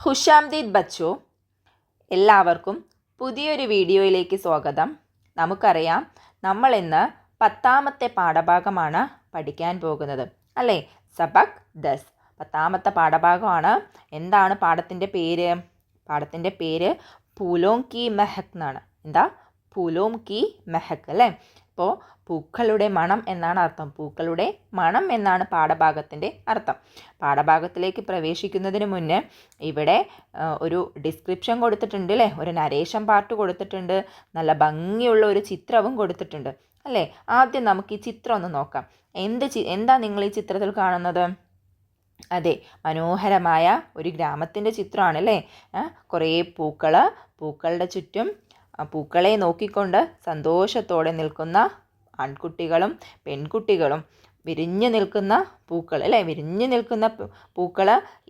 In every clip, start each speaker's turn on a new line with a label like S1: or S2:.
S1: ഖുശാംദീദ് ബച്ചോ, എല്ലാവർക്കും പുതിയൊരു വീഡിയോയിലേക്ക് സ്വാഗതം. നമുക്കറിയാം, നമ്മൾ ഇന്ന് 10ാമത്തെ പാഠഭാഗമാണ് പഠിക്കാൻ പോകുന്നത് അല്ലേ? സബക് 10, 10ാമത്തെ പാഠഭാഗമാണ്. എന്താണ് പാഠത്തിൻ്റെ പേര്? പാഠത്തിൻ്റെ പേര് ഫൂലോം കി മെഹക് എന്നാണ്. എന്താ? ഫൂലോം കി മെഹക് അല്ലേ? അപ്പോൾ പൂക്കളുടെ മണം എന്നാണ് അർത്ഥം. പൂക്കളുടെ മണം എന്നാണ് പാഠഭാഗത്തിൻ്റെ അർത്ഥം. പാഠഭാഗത്തിലേക്ക് പ്രവേശിക്കുന്നതിന് മുന്നേ ഇവിടെ ഒരു ഡിസ്ക്രിപ്ഷൻ കൊടുത്തിട്ടുണ്ട് അല്ലേ? ഒരു നരേഷൻ പാർട്ട് കൊടുത്തിട്ടുണ്ട്. നല്ല ഭംഗിയുള്ള ഒരു ചിത്രവും കൊടുത്തിട്ടുണ്ട് അല്ലേ? ആദ്യം നമുക്ക് ഈ ചിത്രം ഒന്ന് നോക്കാം. എന്താ നിങ്ങൾ ഈ ചിത്രത്തിൽ കാണുന്നത്? അതെ, മനോഹരമായ ഒരു ഗ്രാമത്തിൻ്റെ ചിത്രമാണ് അല്ലേ? കുറേ പൂക്കളുടെ ചുറ്റും പൂക്കളെ നോക്കിക്കൊണ്ട് സന്തോഷത്തോടെ നിൽക്കുന്ന ആൺകുട്ടികളും പെൺകുട്ടികളും, വിരിഞ്ഞു നിൽക്കുന്ന പൂക്കൾ അല്ലേ? വിരിഞ്ഞു നിൽക്കുന്ന പൂക്കൾ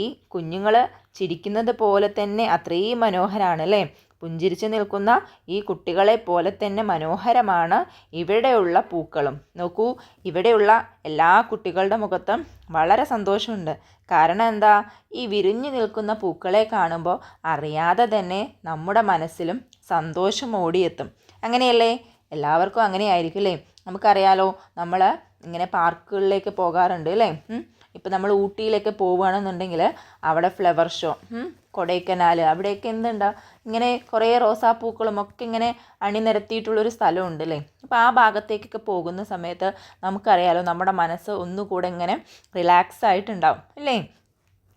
S1: ഈ കുഞ്ഞുങ്ങൾ ചിരിക്കുന്നത് പോലെ തന്നെ അത്രയും മനോഹരമാണ് അല്ലേ? പുഞ്ചിരിച്ച് നിൽക്കുന്ന ഈ കുട്ടികളെ പോലെ തന്നെ മനോഹരമാണ് ഇവിടെയുള്ള പൂക്കളും. നോക്കൂ, ഇവിടെയുള്ള എല്ലാ കുട്ടികളുടെ മുഖത്തും വളരെ സന്തോഷമുണ്ട്. കാരണം എന്താ? ഈ വിരിഞ്ഞു നിൽക്കുന്ന പൂക്കളെ കാണുമ്പോൾ അറിയാതെ തന്നെ നമ്മുടെ മനസ്സിലും സന്തോഷം ഓടിയെത്തും. അങ്ങനെയല്ലേ? എല്ലാവർക്കും അങ്ങനെയായിരിക്കും അല്ലേ? നമുക്കറിയാലോ, നമ്മൾ ഇങ്ങനെ പാർക്കുകളിലേക്ക് പോകാറുണ്ട് അല്ലേ? ഇപ്പം നമ്മൾ ഊട്ടിയിലേക്ക് പോവുകയാണെന്നുണ്ടെങ്കിൽ അവിടെ ഫ്ലവർ ഷോ, കൊടൈക്കനാൽ, അവിടെയൊക്കെ എന്തുണ്ടാ ഇങ്ങനെ കുറേ റോസാപ്പൂക്കളും ഒക്കെ ഇങ്ങനെ അണിനിരത്തിയിട്ടുള്ളൊരു സ്ഥലമുണ്ട് അല്ലേ? അപ്പോൾ ആ ഭാഗത്തേക്കൊക്കെ പോകുന്ന സമയത്ത് നമുക്കറിയാലോ, നമ്മുടെ മനസ്സ് ഒന്നുകൂടെ ഇങ്ങനെ റിലാക്സ് ആയിട്ടുണ്ടാവും അല്ലേ?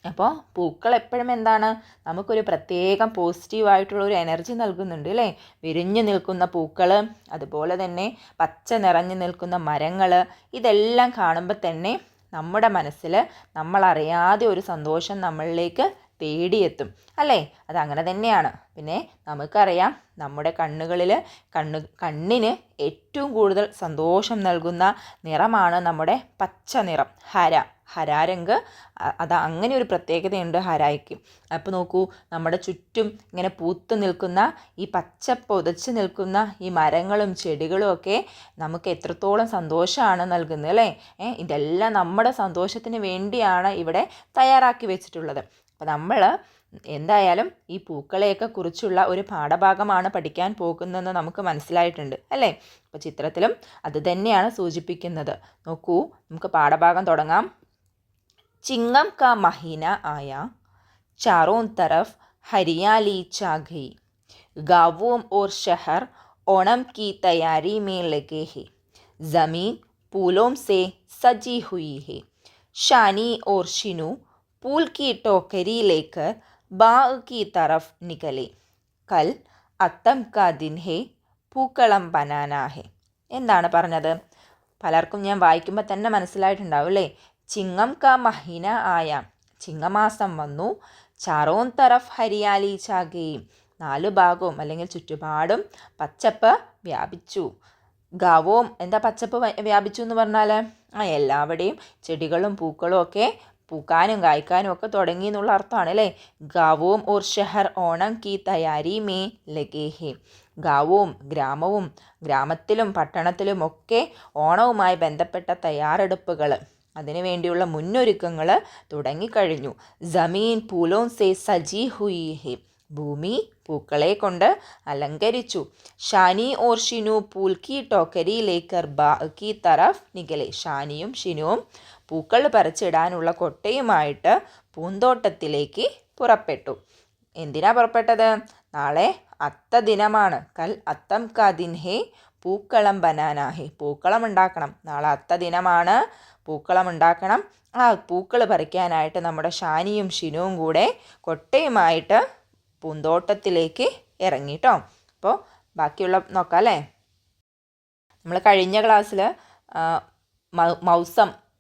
S1: അപ്പോൾ പൂക്കൾ എപ്പോഴും എന്താണ്, നമുക്കൊരു പ്രത്യേകം പോസിറ്റീവായിട്ടുള്ള ഒരു എനർജി നൽകുന്നുണ്ട് അല്ലേ? വിരിഞ്ഞു നിൽക്കുന്ന പൂക്കൾ, അതുപോലെ തന്നെ പച്ച നിറഞ്ഞു നിൽക്കുന്ന മരങ്ങൾ, ഇതെല്ലാം കാണുമ്പോൾ തന്നെ നമ്മുടെ മനസ്സിൽ നമ്മളറിയാതെ ഒരു സന്തോഷം നമ്മളിലേക്ക് തേടിയെത്തും അല്ലേ? അതങ്ങനെ തന്നെയാണ്. പിന്നെ നമുക്കറിയാം, നമ്മുടെ കണ്ണിന് ഏറ്റവും കൂടുതൽ സന്തോഷം നൽകുന്ന നിറമാണ് നമ്മുടെ പച്ച നിറം, ഹരാരംഗ്. അങ്ങനെ ഒരു പ്രത്യേകതയുണ്ട് ഹരായ്ക്ക്. അപ്പോൾ നോക്കൂ, നമ്മുടെ ചുറ്റും ഇങ്ങനെ പൂത്ത് നിൽക്കുന്ന ഈ പച്ച പൊതച്ച് നിൽക്കുന്ന ഈ മരങ്ങളും ചെടികളും ഒക്കെ നമുക്ക് എത്രത്തോളം സന്തോഷമാണ് നൽകുന്നത് അല്ലേ? ഇതെല്ലാം നമ്മുടെ സന്തോഷത്തിന് വേണ്ടിയാണ് ഇവിടെ തയ്യാറാക്കി വെച്ചിട്ടുള്ളത്. അപ്പോൾ നമ്മൾ എന്തായാലും ഈ പൂക്കളെയൊക്കെ കുറിച്ചുള്ള ഒരു പാഠഭാഗമാണ് പഠിക്കാൻ പോകുന്നതെന്ന് നമുക്ക് മനസ്സിലായിട്ടുണ്ട് അല്ലേ? അപ്പോൾ ചിത്രത്തിലും അത് തന്നെയാണ് സൂചിപ്പിക്കുന്നത്. നോക്കൂ, നമുക്ക് പാഠഭാഗം തുടങ്ങാം. चिंगम का महीना आया, चारों तरफ हरियाली छा गई, गांवों और शहर ओणम की तैयारी में लगे हैं, ज़मीन फूलों से सजी हुई है, शानी और शिनू फूल की टोकरी लेकर बाग की तरफ निकले, कल अत्तम का दिन है, പൂക്കളം ബനാന ഹെ. എന്താണ് പറഞ്ഞത്? പലർക്കും ഞാൻ വായിക്കുമ്പോൾ തന്നെ മനസ്സിലായിട്ടുണ്ടാവും അല്ലേ? ചിങ്ങം കാ മഹീന ആയ, ചിങ്ങമാസം വന്നു. ചാറോൻ തറഫ് ഹരിയാലി ചാകയും, 4 ഭാഗവും അല്ലെങ്കിൽ ചുറ്റുപാടും പച്ചപ്പ് വ്യാപിച്ചു. ഗാവോം, എന്താ പച്ചപ്പ് വ്യാപിച്ചു എന്ന് പറഞ്ഞാൽ എല്ലാവിടെയും ചെടികളും പൂക്കളും ഒക്കെ പൂക്കാനും കായ്ക്കാനും ഒക്കെ തുടങ്ങി എന്നുള്ള അർത്ഥമാണ് അല്ലേ? Gaon or ഷഹർ Onam Ki തയ്യാരി may ലഗേ ഹെ. ഗാവവും ഗ്രാമവും, ഗ്രാമത്തിലും പട്ടണത്തിലും ഒക്കെ ഓണവുമായി ബന്ധപ്പെട്ട തയ്യാറെടുപ്പുകൾ, അതിനുവേണ്ടിയുള്ള മുന്നൊരുക്കങ്ങൾ തുടങ്ങിക്കഴിഞ്ഞു. ജമീൻ പൂലോം സേ സജി ഹുയി ഹെ, ഭൂമി പൂക്കളെ കൊണ്ട് അലങ്കരിച്ചു. ഷാനി ഓർ ഷിനു പൂൽ കി ടോക്കരി ലേക്കർ ബാഗ് കി തറഫ് നികലെ, ഷാനിയും ഷിനുവും പൂക്കൾ പറിച്ചിടാനുള്ള കൊട്ടയുമായിട്ട് പൂന്തോട്ടത്തിലേക്ക് പുറപ്പെട്ടു. എന്തിനാ പുറപ്പെട്ടത്? നാളെ അത്ത ദിനമാണ്. കൽ അത്തം കാ ദിൻ ഹേ, പൂക്കളം ബനാന ഹെ, പൂക്കളം ഉണ്ടാക്കണം. നാളെ അത്ത ദിനമാണ്, പൂക്കളം ഉണ്ടാക്കണം. ആ പൂക്കൾ പറിക്കാനായിട്ട് നമ്മുടെ ഷാനിയും ഷിനുവും കൂടെ കൊട്ടയുമായിട്ട് പൂന്തോട്ടത്തിലേക്ക് ഇറങ്ങിട്ടോ. അപ്പോൾ ബാക്കിയുള്ള നോക്കാം അല്ലേ? നമ്മൾ കഴിഞ്ഞ ക്ലാസ്സിൽ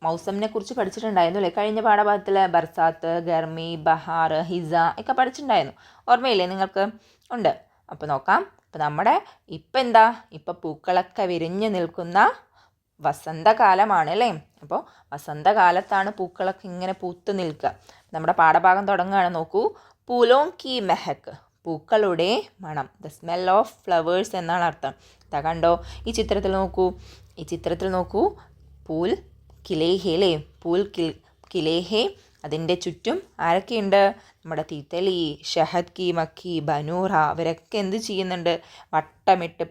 S1: മൗസമിനെ കുറിച്ച് പഠിച്ചിട്ടുണ്ടായിരുന്നു അല്ലേ? കഴിഞ്ഞ പാഠഭാഗത്തിൽ ബർസാത്ത്, ഗർമി, ബഹാർ, ഹിസ ഒക്കെ പഠിച്ചിട്ടുണ്ടായിരുന്നു. ഓർമ്മയില്ലേ നിങ്ങൾക്ക്? ഉണ്ട്. അപ്പോൾ നോക്കാം. അപ്പോൾ നമ്മുടെ ഇപ്പം പൂക്കളൊക്കെ വിരിഞ്ഞ് നിൽക്കുന്ന വസന്തകാലമാണ് അല്ലേ? അപ്പോൾ വസന്തകാലത്താണ് പൂക്കളൊക്കെ ഇങ്ങനെ പൂത്ത് നിൽക്കുക. നമ്മുടെ പാഠഭാഗം തുടങ്ങുകയാണ്. നോക്കൂ, പൂലോം കി മെഹക്, പൂക്കളുടെ മണം, ദ സ്മെൽ ഓഫ് ഫ്ലവേഴ്സ് എന്നാണ് അർത്ഥം. കണ്ടോ ഈ ചിത്രത്തിൽ നോക്കൂ, പൂൽ കിലേഹെ അല്ലേ? പൂൽ കിലേഹെ, അതിൻ്റെ ചുറ്റും ആരൊക്കെയുണ്ട്? നമ്മുടെ തിതലി, ഷഹദ് കി മക്കി, ബനൂറ അവരൊക്കെ എന്ത് ചെയ്യുന്നുണ്ട്? വട്ടമിട്ട്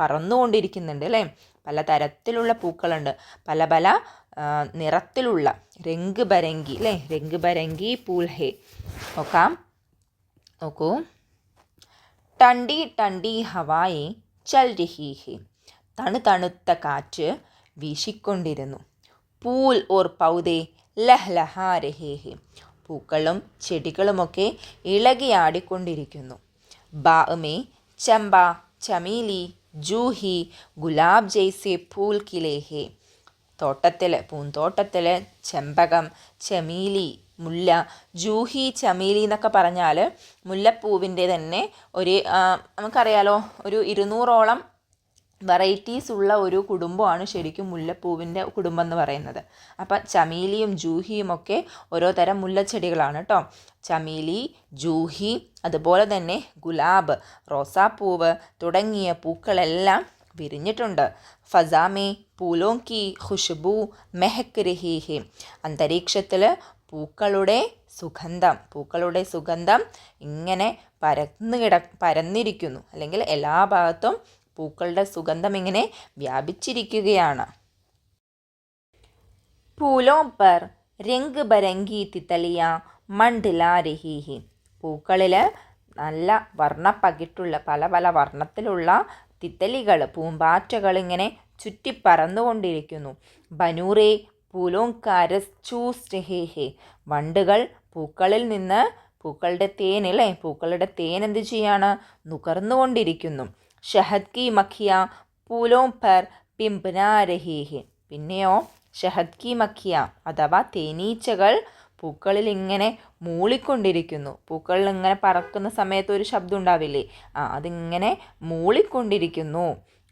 S1: പറന്നുകൊണ്ടിരിക്കുന്നുണ്ട് അല്ലേ? പല തരത്തിലുള്ള പൂക്കളുണ്ട്, പല പല നിറത്തിലുള്ള രംഗ് ബരങ്കി അല്ലേ? രംഗ് ബരങ്കി പൂൽ ഹേ. നോക്കൂ. ടണ്ടി ടണ്ടി ഹവായെ ചൽ രഹി ഹേ. തണുത്ത കാറ്റ് വീശിക്കൊണ്ടിരുന്നു. പൂൽ ഓർ പൗദേ ലഹ്ലഹാ രഹേ ഹേ. പൂക്കളും ചെടികളുമൊക്കെ ഇളകിയാടിക്കൊണ്ടിരിക്കുന്നു. ബാമേ ചമ്പ, ചമീലി, ജൂഹി, ഗുലാബ് ജൈസെ ഫൂൽ കിലേ ഹേ. പൂന്തോട്ടത്തിൽ ചെമ്പകം, ചമീലി, മുല്ല, ജൂഹി, ചമീലി എന്നൊക്കെ പറഞ്ഞാൽ മുല്ലപ്പൂവിൻ്റെ തന്നെ നമുക്കറിയാലോ, ഒരു 200ഓളം വെറൈറ്റീസ് ഉള്ള ഒരു കുടുംബമാണ് ശരിക്കും മുല്ലപ്പൂവിൻ്റെ കുടുംബം എന്ന് പറയുന്നത്. അപ്പം ചമീലിയും ജൂഹിയും ഒക്കെ ഓരോ തരം മുല്ലച്ചെടികളാണ് കേട്ടോ. ചമീലി, ജൂഹി, അതുപോലെ തന്നെ ഗുലാബ്, റോസാപ്പൂവ് തുടങ്ങിയ പൂക്കളെല്ലാം വിരിഞ്ഞിട്ടുണ്ട്. ഫസാമേ പൂലോം കി ഖുഷ്ബൂ മെഹക് രഹി ഹേ. അന്തരീക്ഷത്തിൽ പൂക്കളുടെ സുഗന്ധം ഇങ്ങനെ പരന്നിരിക്കുന്നു, അല്ലെങ്കിൽ എല്ലാ ഭാഗത്തും പൂക്കളുടെ സുഗന്ധം ഇങ്ങനെ വ്യാപിച്ചിരിക്കുകയാണ്. ഫൂലോം പർ രംഗ് ബരങ്കി തിതലിയ മണ്ഡലാ രഹി ഹി. പൂക്കളിൽ നല്ല വർണ്ണപ്പകിട്ടുള്ള പല പല വർണ്ണത്തിലുള്ള തിത്തലികൾ, പൂമ്പാറ്റകൾ ഇങ്ങനെ ചുറ്റിപ്പറന്നുകൊണ്ടിരിക്കുന്നു. ബനൂറേ പൂലോം കാരസ് ചൂസ് രഹേ ഹേ. വണ്ടുകൾ പൂക്കളിൽ നിന്ന് പൂക്കളുടെ തേൻ എന്ത് ചെയ്യാണ്? നുകർന്നുകൊണ്ടിരിക്കുന്നു. ഷഹദ് കി മഖിയ പൂലോം പർ പിംപനാ രഹി ഹേ. പിന്നെയോ ഷഹദ് കി മഖിയ അഥവാ തേനീച്ചകൾ പൂക്കളിൽ ഇങ്ങനെ മൂളിക്കൊണ്ടിരിക്കുന്നു. പൂക്കളിൽ ഇങ്ങനെ പറക്കുന്ന സമയത്ത് ഒരു ശബ്ദം ഉണ്ടാവില്ലേ? അതിങ്ങനെ മൂളിക്കൊണ്ടിരിക്കുന്നു.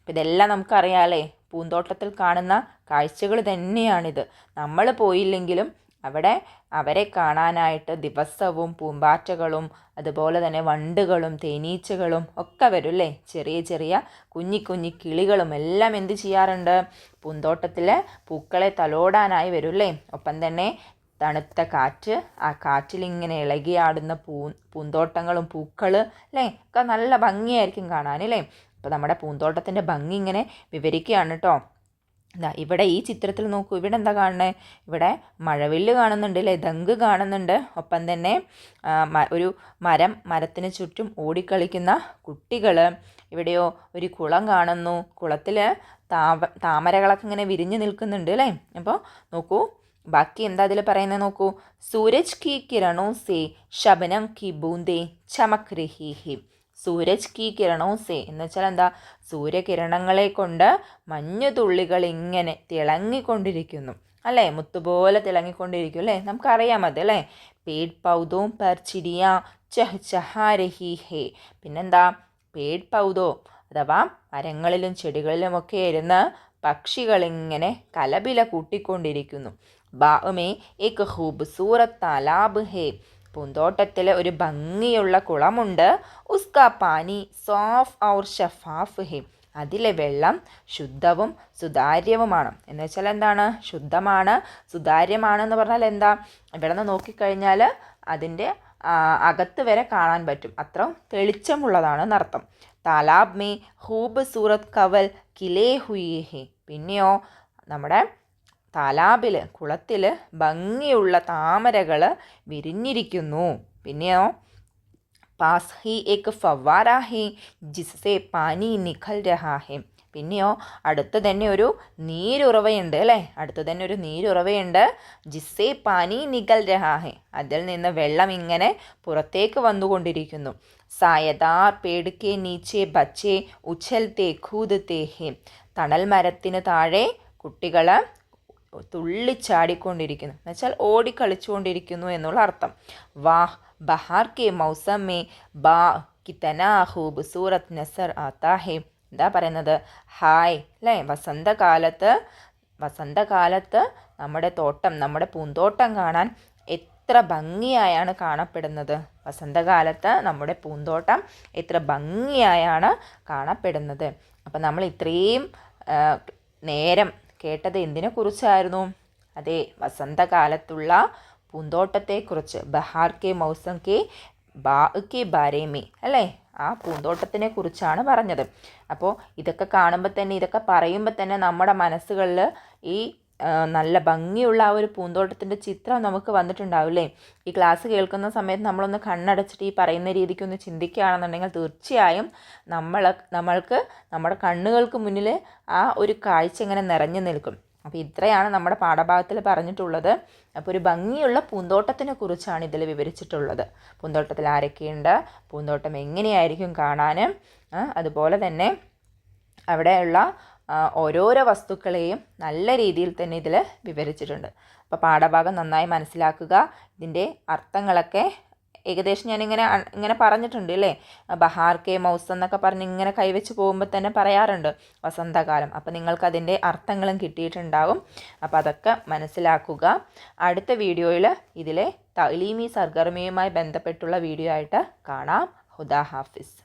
S1: ഇതെല്ലാം നമുക്കറിയാമല്ലേ, പൂന്തോട്ടത്തിൽ കാണുന്ന കാഴ്ചകൾ തന്നെയാണിത്. നമ്മൾ പോയില്ലെങ്കിലും അവരെ കാണാനായിട്ട് ദിവസവും പൂമ്പാറ്റകളും അതുപോലെ തന്നെ വണ്ടുകളും തേനീച്ചകളും ഒക്കെ വരും അല്ലേ? ചെറിയ ചെറിയ കുഞ്ഞി കിളികളും എല്ലാം എന്ത് ചെയ്യാറുണ്ട്? പൂന്തോട്ടത്തിൽ പൂക്കളെ തലോടാനായി വരും അല്ലേ? ഒപ്പം തന്നെ തണുത്ത കാറ്റ്, ആ കാറ്റിലിങ്ങനെ ഇളകിയാടുന്ന പൂന്തോട്ടങ്ങളും പൂക്കൾ അല്ലേ ഒക്കെ നല്ല ഭംഗിയായിരിക്കും കാണാൻ അല്ലേ? അപ്പോൾ നമ്മുടെ പൂന്തോട്ടത്തിൻ്റെ ഭംഗി ഇങ്ങനെ വിവരിക്കുകയാണ് കേട്ടോ. ഇവിടെ ഈ ചിത്രത്തിൽ നോക്കൂ, ഇവിടെ എന്താ കാണുന്നത്? ഇവിടെ മഴവില്ല് കാണുന്നുണ്ട് അല്ലേ? ദങ്ക് കാണുന്നുണ്ട്. ഒപ്പം തന്നെ ഒരു മരത്തിന് ചുറ്റും ഓടിക്കളിക്കുന്ന കുട്ടികൾ. ഇവിടെയോ ഒരു കുളം കാണുന്നു. കുളത്തിൽ താമരകളൊക്കെ ഇങ്ങനെ വിരിഞ്ഞു നിൽക്കുന്നുണ്ട് അല്ലേ? അപ്പോൾ നോക്കൂ, ബാക്കി എന്താ അതിൽ പറയുന്നത് നോക്കൂ. സൂരജ് കി കിരണോ സേ ശബനം കി ബൂന്തേ ചമക് രഹി ഹി. സൂരജ് കി കിരണോ സേ എന്ന് വെച്ചാൽ എന്താ? സൂര്യകിരണങ്ങളെ കൊണ്ട് മഞ്ഞുതുള്ളികൾ ഇങ്ങനെ തിളങ്ങിക്കൊണ്ടിരിക്കുന്നു അല്ലേ? മുത്തുപോലെ തിളങ്ങിക്കൊണ്ടിരിക്കും അല്ലേ? നമുക്കറിയാം അത് അല്ലേ? പേട് പൗധോ പർ ചിടിയ ചഹ് ചഹാ രഹി ഹേ. പിന്നെന്താ? പേട് പൗധോ അഥവാ മരങ്ങളിലും ചെടികളിലുമൊക്കെ ഇരുന്ന് പക്ഷികളിങ്ങനെ കലപില കൂട്ടിക്കൊണ്ടിരിക്കുന്നു. ബാമേ ഏക് ഖൂബ്സൂരത് താലാബ് ഹേ. പൂന്തോട്ടത്തിൽ ഒരു ഭംഗിയുള്ള കുളമുണ്ട്. ഉസ്കാ പാനി സോഫ് ഔർ ഷഫാഫ് ഹേ. അതിലെ വെള്ളം ശുദ്ധവും സുതാര്യവുമാണ്. എന്ന് വെച്ചാൽ എന്താണ്? ശുദ്ധമാണ്, സുതാര്യമാണെന്ന് പറഞ്ഞാൽ എന്താ? ഇവിടെ നിന്ന് നോക്കിക്കഴിഞ്ഞാൽ അതിൻ്റെ അകത്ത് വരെ കാണാൻ പറ്റും, അത്ര തെളിച്ചമുള്ളതാണ് എന്നർത്ഥം. താലാബ് മേ ഖൂബ്സൂരത് കവൽ കിലേ ഹുയി ഹേ. പിന്നെയോ നമ്മുടെ താലാബിൽ, കുളത്തിൽ ഭംഗിയുള്ള താമരകൾ വിരിഞ്ഞിരിക്കുന്നു. പിന്നെയോ പാസ് ഹി ഏക് ഫവാര ഹേ ജിസ്സേ പാനി നിഖൽ രഹാ ഹേ. പിന്നെയോ അടുത്ത് തന്നെ ഒരു നീരുറവയുണ്ട് അല്ലേ? ജിസ്സേ പാനി നിഖൽ രഹാ ഹേ. അതിൽ നിന്ന് വെള്ളം ഇങ്ങനെ പുറത്തേക്ക് വന്നുകൊണ്ടിരിക്കുന്നു. സായദാർ പേട് കെ നീച്ചെ ബച്ചേ ഉഛൽത്തെ ഖൂദത്തെ ഹേ. തണൽ മരത്തിന് താഴെ കുട്ടികൾ തുള്ളിച്ചാടിക്കൊണ്ടിരിക്കുന്നു, എന്നുവെച്ചാൽ ഓടിക്കളിച്ചുകൊണ്ടിരിക്കുന്നു എന്നുള്ള അർത്ഥം. വാഹ് ബഹാർ കെ മൗസം മേ ബാ കിതനാ ഖൂബ്സൂരത് നസർ ആതാ ഹേ. എന്താ പറയുന്നത്? ഹായ് അല്ലേ? വസന്തകാലത്ത് നമ്മുടെ പൂന്തോട്ടം കാണാൻ എത്ര ഭംഗിയായാണ് കാണപ്പെടുന്നത്. വസന്തകാലത്ത് നമ്മുടെ പൂന്തോട്ടം എത്ര ഭംഗിയായാണ് കാണപ്പെടുന്നത്. അപ്പം നമ്മൾ ഇത്രയും നേരം കേട്ടത് എന്തിനെക്കുറിച്ചായിരുന്നു? അതെ, വസന്തകാലത്തുള്ള പൂന്തോട്ടത്തെക്കുറിച്ച് ബഹാർ കെ മൗസം കെ ബാഗ് കെ ബാരേ മേ അല്ലേ, ആ പൂന്തോട്ടത്തിനെ കുറിച്ചാണ് പറഞ്ഞത്. അപ്പോൾ ഇതൊക്കെ കാണുമ്പോൾ തന്നെ, ഇതൊക്കെ പറയുമ്പോൾ തന്നെ നമ്മുടെ മനസ്സുകളിൽ ഈ നല്ല ഭംഗിയുള്ള ആ ഒരു പൂന്തോട്ടത്തിൻ്റെ ചിത്രം നമുക്ക് വന്നിട്ടുണ്ടാവില്ലേ. ഈ ക്ലാസ് കേൾക്കുന്ന സമയത്ത് നമ്മളൊന്ന് കണ്ണടച്ചിട്ട് ഈ പറയുന്ന രീതിക്കൊന്ന് ചിന്തിക്കുകയാണെന്നുണ്ടെങ്കിൽ തീർച്ചയായും നമ്മൾക്ക് നമ്മുടെ കണ്ണുകൾക്ക് മുന്നിൽ ആ ഒരു കാഴ്ച ഇങ്ങനെ നിറഞ്ഞു നിൽക്കും. അപ്പോൾ ഇത്രയാണ് നമ്മുടെ പാഠഭാഗത്തിൽ പറഞ്ഞിട്ടുള്ളത്. അപ്പോൾ ഒരു ഭംഗിയുള്ള പൂന്തോട്ടത്തിനെ കുറിച്ചാണ് ഇതിൽ വിവരിച്ചിട്ടുള്ളത്. പൂന്തോട്ടത്തിൽ ആരൊക്കെയുണ്ട്, പൂന്തോട്ടം എങ്ങനെയായിരിക്കും കാണാൻ, അതുപോലെ തന്നെ അവിടെയുള്ള ഓരോരോ വസ്തുക്കളെയും നല്ല രീതിയിൽ തന്നെ ഇതിൽ വിവരിച്ചിട്ടുണ്ട്. അപ്പോൾ പാഠഭാഗം നന്നായി മനസ്സിലാക്കുക. ഇതിൻ്റെ അർത്ഥങ്ങളൊക്കെ ഏകദേശം ഞാനിങ്ങനെ പറഞ്ഞിട്ടുണ്ട് അല്ലേ. ബഹാർ കെ മൗസം എന്നൊക്കെ പറഞ്ഞ് ഇങ്ങനെ കൈവച്ച് പോകുമ്പോൾ തന്നെ പറയാറുണ്ട് വസന്തകാലം. അപ്പോൾ നിങ്ങൾക്കതിൻ്റെ അർത്ഥങ്ങളും കിട്ടിയിട്ടുണ്ടാകും. അപ്പോൾ അതൊക്കെ മനസ്സിലാക്കുക. അടുത്ത വീഡിയോയിൽ ഇതിലെ തഅലീമി സർഗർമിയുമായി ബന്ധപ്പെട്ടുള്ള വീഡിയോ ആയിട്ട് കാണാം. ഹുദാ ഹാഫിസ്.